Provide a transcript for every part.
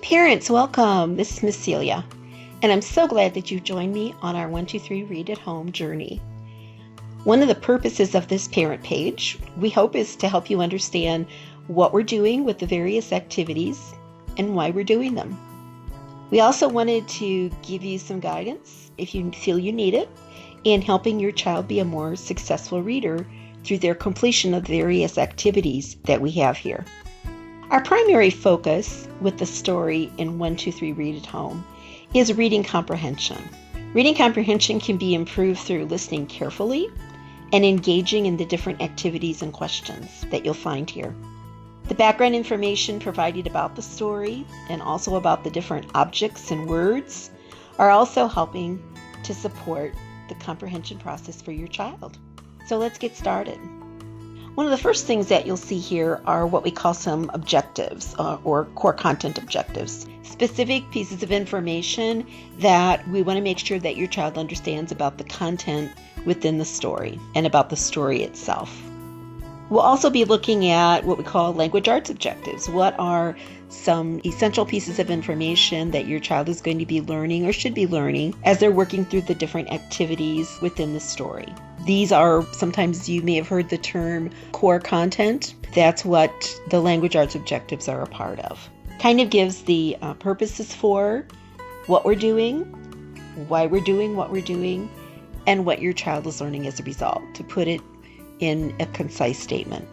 Parents, welcome. This is Miss Celia, and I'm so glad that you've joined me on our 1, 2, 3 Read at Home journey. One of the purposes of this parent page, we hope, is to help you understand what we're doing with the various activities and why we're doing them. We also wanted to give you some guidance, if you feel you need it, in helping your child be a more successful reader through their completion of various activities that we have here. Our primary focus with the story in 1, 2, 3 Read at Home is reading comprehension. Reading comprehension can be improved through listening carefully and engaging in the different activities and questions that you'll find here. The background information provided about the story and also about the different objects and words are also helping to support the comprehension process for your child. So let's get started. One of the first things that you'll see here are what we call some objectives or core content objectives. Specific pieces of information that we want to make sure that your child understands about the content within the story and about the story itself. We'll also be looking at what we call language arts objectives. What are some essential pieces of information that your child is going to be learning or should be learning as they're working through the different activities within the story? These are, sometimes you may have heard the term core content. That's what the language arts objectives are a part of. Kind of gives the purposes for what we're doing, why we're doing what we're doing, and what your child is learning as a result, to put it in a concise statement.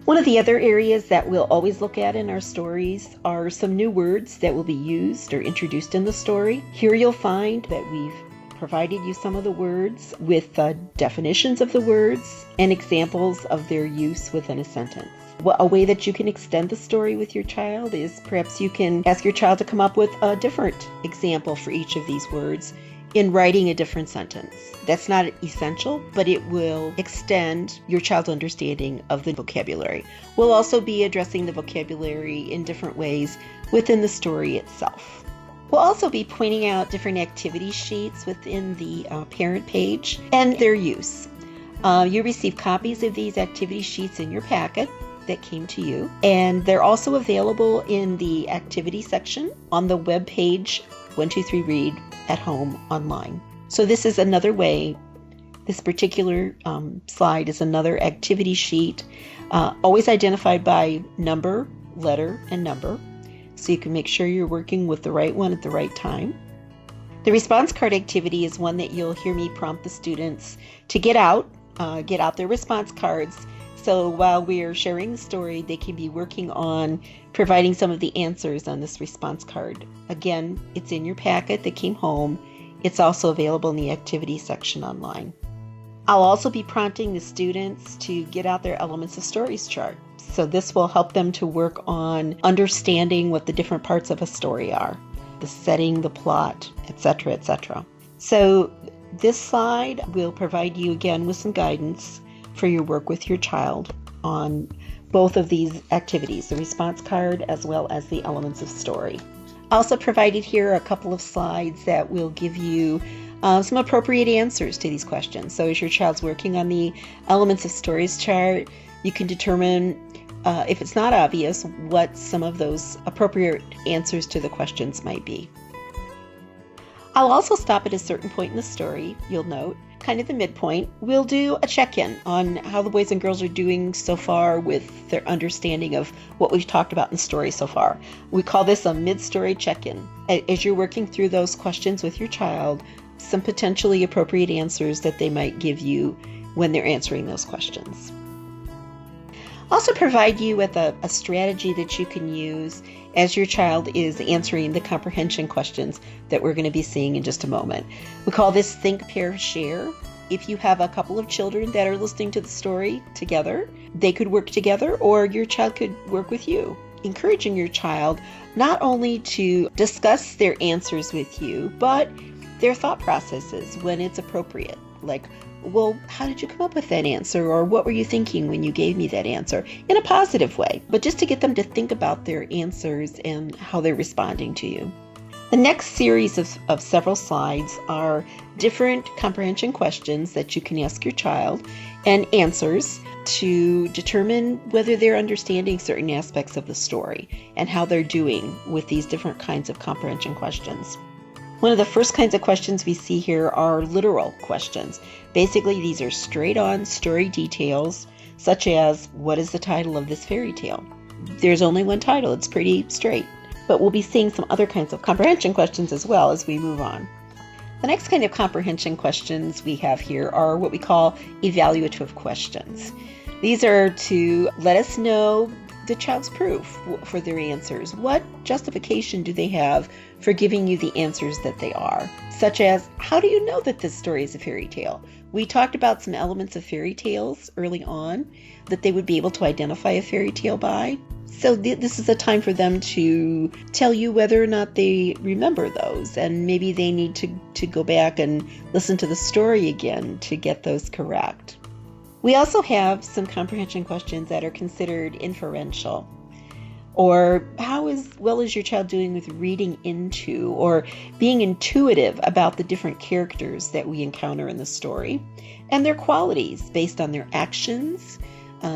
One of the other areas that we'll always look at in our stories are some new words that will be used or introduced in the story. Here you'll find that we've provided you some of the words with definitions of the words and examples of their use within a sentence. A way that you can extend the story with your child is perhaps you can ask your child to come up with a different example for each of these words in writing a different sentence. That's not essential, but it will extend your child's understanding of the vocabulary. We'll also be addressing the vocabulary in different ways within the story itself. We'll also be pointing out different activity sheets within the parent page and their use. You receive copies of these activity sheets in your packet that came to you, and they're also available in the activity section on the web page 1, 2, 3 Read at Home online. So this is another way. This particular slide is another activity sheet, always identified by number, letter, and number, so you can make sure you're working with the right one at the right time. The response card activity is one that you'll hear me prompt the students to get out their response cards. So while we're sharing the story, they can be working on providing some of the answers on this response card. Again, it's in your packet that came home. It's also available in the activity section online. I'll also be prompting the students to get out their Elements of Stories chart. So this will help them to work on understanding what the different parts of a story are, the setting, the plot, etc., etc. So this slide will provide you again with some guidance for your work with your child on both of these activities, the response card as well as the Elements of Story. Also provided here are a couple of slides that will give you some appropriate answers to these questions. So as your child's working on the Elements of Stories chart, you can determine, if it's not obvious, what some of those appropriate answers to the questions might be. I'll also stop at a certain point in the story, you'll note, kind of the midpoint. We'll do a check-in on how the boys and girls are doing so far with their understanding of what we've talked about in the story so far. We call this a mid-story check-in. As you're working through those questions with your child, some potentially appropriate answers that they might give you when they're answering those questions. Also provide you with a strategy that you can use as your child is answering the comprehension questions that we're going to be seeing in just a moment. We call this Think, Pair, Share. If you have a couple of children that are listening to the story together, they could work together, or your child could work with you, encouraging your child not only to discuss their answers with you, but their thought processes when it's appropriate. Like, well, how did you come up with that answer? Or what were you thinking when you gave me that answer? In a positive way, but just to get them to think about their answers and how they're responding to you. The next series of several slides are different comprehension questions that you can ask your child and answers to determine whether they're understanding certain aspects of the story and how they're doing with these different kinds of comprehension questions. One of the first kinds of questions we see here are literal questions. Basically, these are straight-on story details, such as, what is the title of this fairy tale? There's only one title. It's pretty straight. But we'll be seeing some other kinds of comprehension questions as well as we move on. The next kind of comprehension questions we have here are what we call evaluative questions. These are to let us know the child's proof for their answers. What justification do they have for giving you the answers that they are? Such as, how do you know that this story is a fairy tale? We talked about some elements of fairy tales early on that they would be able to identify a fairy tale by. So this is a time for them to tell you whether or not they remember those, and maybe they need to go back and listen to the story again to get those correct. We also have some comprehension questions that are considered inferential, or how well is your child doing with reading into or being intuitive about the different characters that we encounter in the story, and their qualities based on their actions,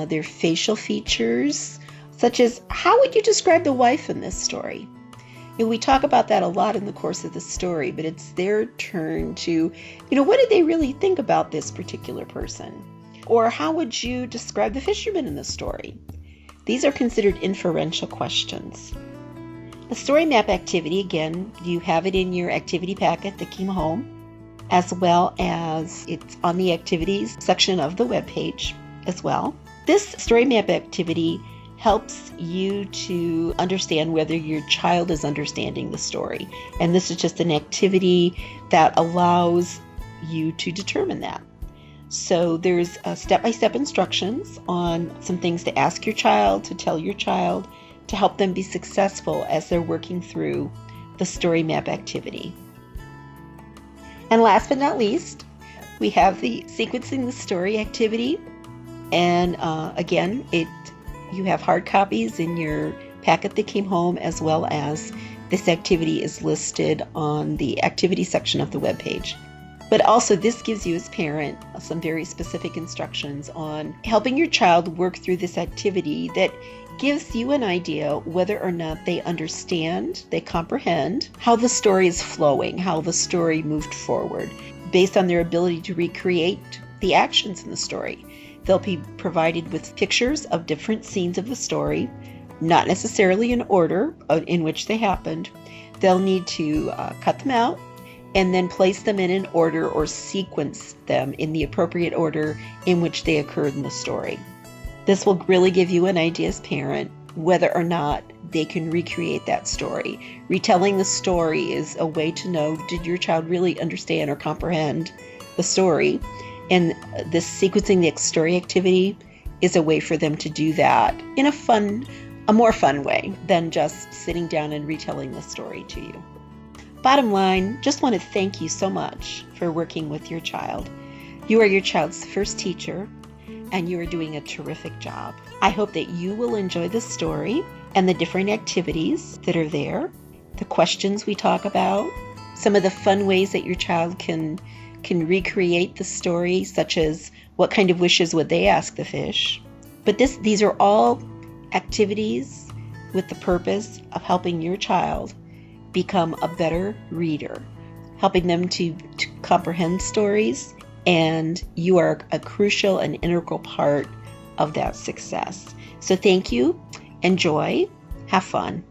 their facial features, such as, how would you describe the wife in this story? We talk about that a lot in the course of the story, but it's their turn to, what did they really think about this particular person? Or how would you describe the fisherman in the story? These are considered inferential questions. The story map activity, again, you have it in your activity packet that came home, as well as it's on the activities section of the webpage as well. This story map activity helps you to understand whether your child is understanding the story. And this is just an activity that allows you to determine that. So there's step-by-step instructions on some things to ask your child, to tell your child, to help them be successful as they're working through the story map activity. And last but not least, we have the sequencing the story activity. And again, you have hard copies in your packet that came home, as well as this activity is listed on the activity section of the webpage. But also this gives you as parent some very specific instructions on helping your child work through this activity that gives you an idea whether or not they understand, they comprehend how the story is flowing, how the story moved forward, based on their ability to recreate the actions in the story. They'll be provided with pictures of different scenes of the story, not necessarily in order in which they happened. They'll need to cut them out and then place them in an order or sequence them in the appropriate order in which they occurred in the story. This will really give you an idea as parent whether or not they can recreate that story. Retelling the story is a way to know, did your child really understand or comprehend the story? And this sequencing the story activity is a way for them to do that in a more fun way than just sitting down and retelling the story to you. Bottom line, just want to thank you so much for working with your child. You are your child's first teacher, and you are doing a terrific job. I hope that you will enjoy the story and the different activities that are there, the questions we talk about, some of the fun ways that your child can recreate the story, such as what kind of wishes would they ask the fish. But these are all activities with the purpose of helping your child become a better reader, helping them to comprehend stories, and you are a crucial and integral part of that success. So thank you, enjoy, have fun.